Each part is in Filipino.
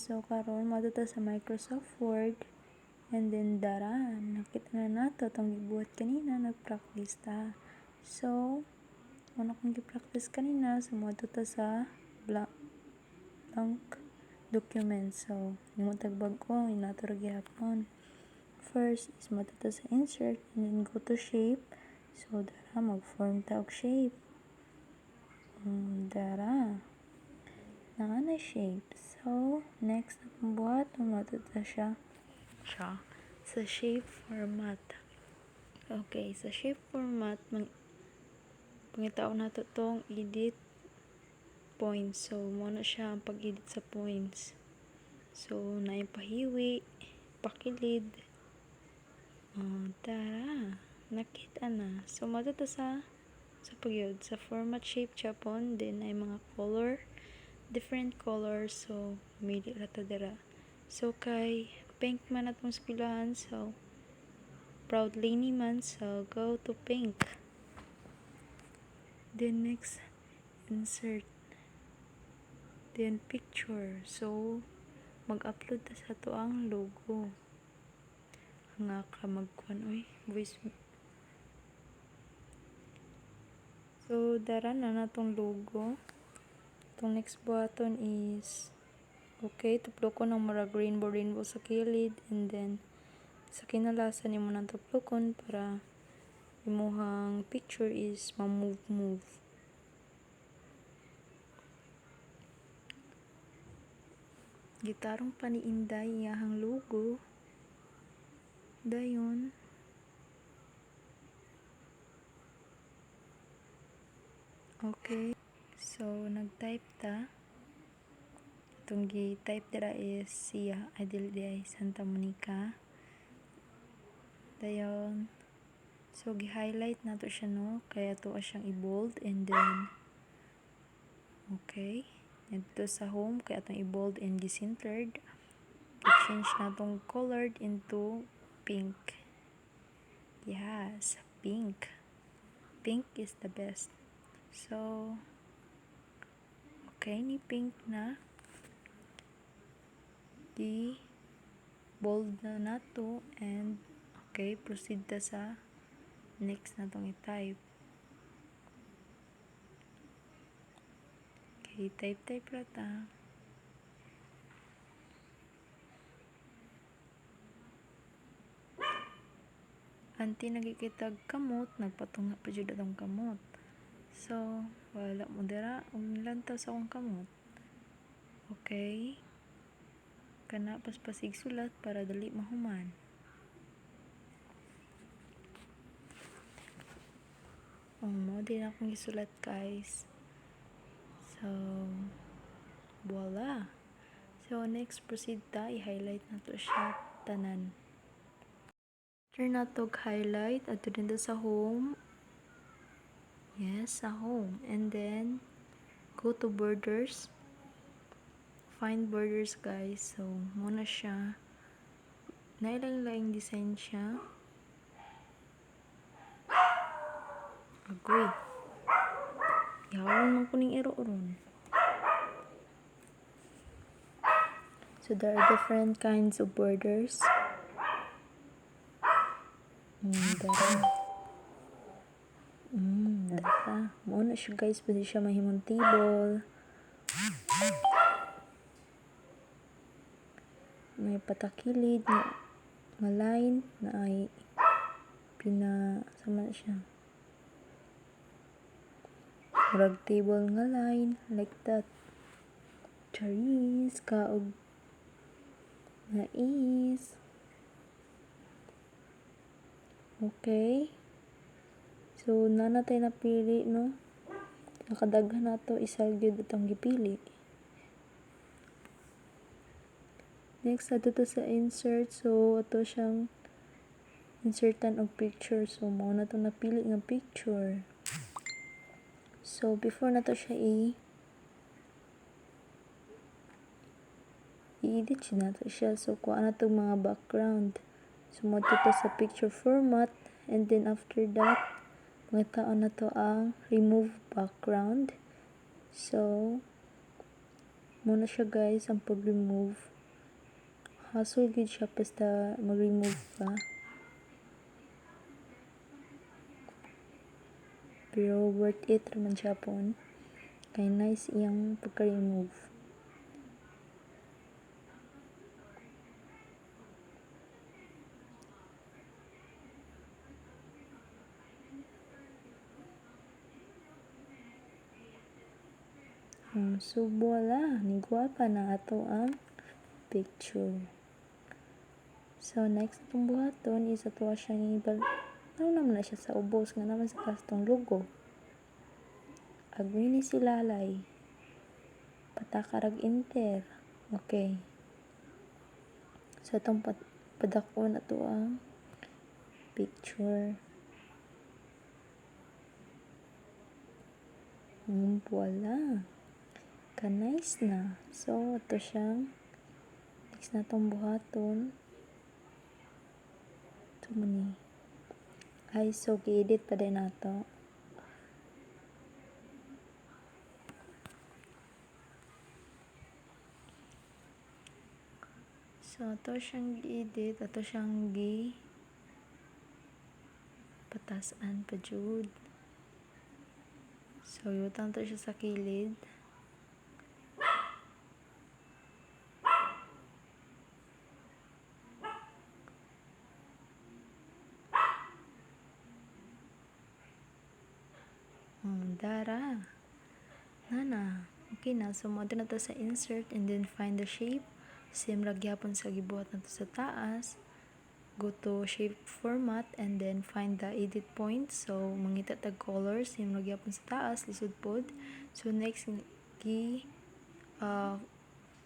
So karon mo ta sa Microsoft Word, and then dara nakita na nato tong gibuhat kanina, nagpractice ta. So ano kung gi-practice kanina, so mo ta sa blank document. So imo tagbag-o inato ra gihapon. First is mo ta sa insert, and then go to shape. So dara mag-form ta og shape. Dara na shape. So next na kung buhat mo ta siya sa shape format. Okay, sa shape format pangitaw nato tong edit points. So mo na siya ang pag-edit sa points. So na yung pahiwi, pakilid. Tara, nakita na. So mo ta sa pagyod sa format shape chapon, then ay mga color, different colors. So mili ra ta dira. So kay pink man atong spilahan, so proud Lainey man, so go to pink. Then next, insert, then picture. So mag-upload ta sa to ang logo nga ka magkuan voice. So dara na natong logo. Itong next button is okay, tuplokon ng murag rainbow sa kilid, and then sa kinalasan nimo nang tuplokon para imuhang picture is ma-move. Gitarong pa ni Inday iyahang logo. Dayon okay, so nag-type ta. Itong gi-type dira is siya Adelaide Santa Monica. Dayon so gi-highlight nato siya, no, kaya to siyang i-bold, and then okay, dito sa home kaya itong i-bold and gi-centered. I-change natong colored into pink. Yes, pink is the best. So okay, ni pink na i-bold na nato, and okay, proceed ta sa next natong i-type. Okay, type ra ta. Anti nagikitag kamot, nagpatunga pa jud atong kamot. So wala mo dira og nilantaw sa akong kamot. Okay, kana paspasig sulat para dali mahuman. Mo din akong gisulat, guys. So voila. So next, proceed ta, i-highlight nato siya tanan. Turn nato highlight adto din sa home. Yes, sa home, and then go to borders. Find borders, guys. So muna siya, nailang design siya. Agoy, yawon man kuning iro-ron. So there are different kinds of borders. Dara. Muna siya, guys, pwede siya mahimong table. May patakilid na line na ay sama siya. Murag table nga line, like that. Charis, kaog nais. Okay. So nanatay napili, no? Nakadaghan nato isa gyud atong gipili. Next ato to sa insert. So ato siyang insertan og picture. So mao na to napili nga picture. So before nato siya i-edit nato siya. So kuha na to mga background. So mo to sa picture format, and then after that pangitaon na to ang remove background. So muna siya, guys, ang pag-remove. hassle gud siya basta mag-remove ka. Pero worth it naman siya po. Kay nice iyang pagka-remove. So voila, niguapa na ato ang picture. So next itong buhaton is ato siyang naman na siya sa ubos nga naman sa kastong logo. Agwini si lalay. Patakarag enter. Okay. So itong padakon ato ang picture. Voila. Ka-nice na. So, ito siyang next na itong buhaton. Ito mo ni. Ay, so, i-edit pa din nato. So, ito siyang i-edit. Ito siyang patasan pa jud. So, yutang ito siya sa kilid. Dara. Nana. Okay na. So, mo na to sa insert and then find the shape. Same ra gyapon sa gibuhat nato sa taas. Go to shape format and then find the edit point. So, mangita tag color. Same ra gyapon sa taas. Lisod pod. So, next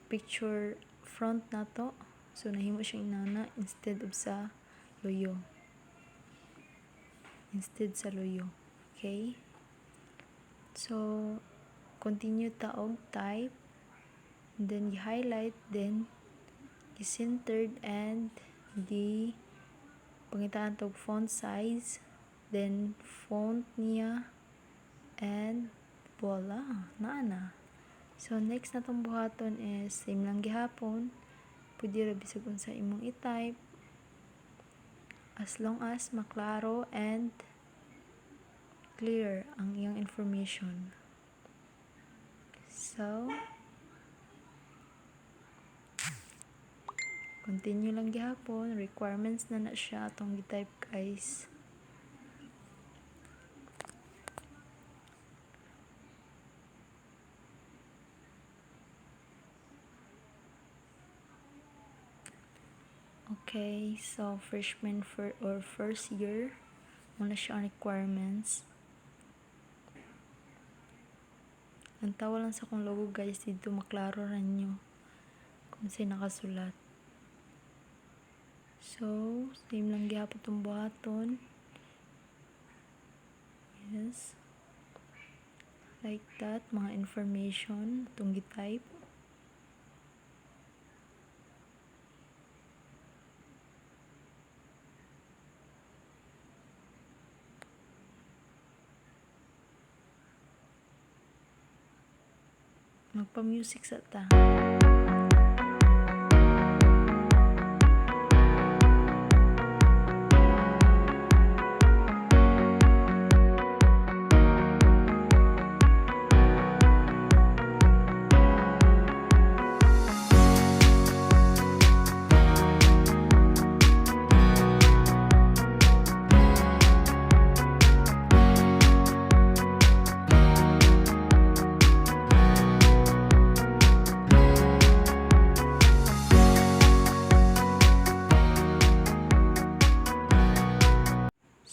picture front nato. So, nahimo siyang inana instead sa loyo. Okay? So, continue taog type. And then, i-highlight. Then, i-centered and pangitaan tog font size. Then, font niya. And, voila. Naana. So, next na tong buhaton is same lang gihapon. Pwede ra bisag unsa imong i-type. As long as maklaro and clear ang iyang information. So, continue lang gihapon. Requirements na siya atong gi-type guys. Okay, so freshman or first year, muna siya ang requirements. Ang tawa lang sa kong logo guys, dito maklaro rin nyo kung sa'y nakasulat. So, same lang gihapon itong buhaton. Yes. Like that, mga information, itong gi-type. Magpa-music sa ta.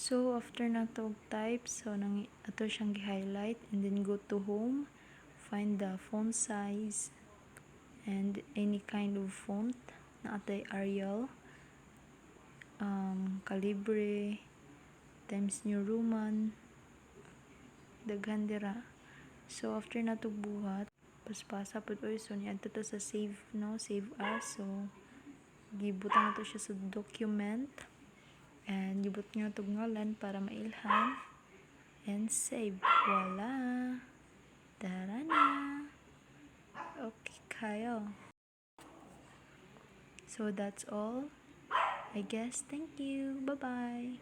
So, after na to type, so ato siyang gi-highlight and then go to home, find the font size and any kind of font na atay Arial, Calibre, Times New Roman, daghan dira. So, after na to buhat, paspasa po so niadto to sa save, no? Save as. So, gibutang na to siya sa document. And gibot nyo itong ngalan para mailhan. And save. Voila! Tara na! Okay kayo. So that's all. I guess. Thank you. Bye-bye.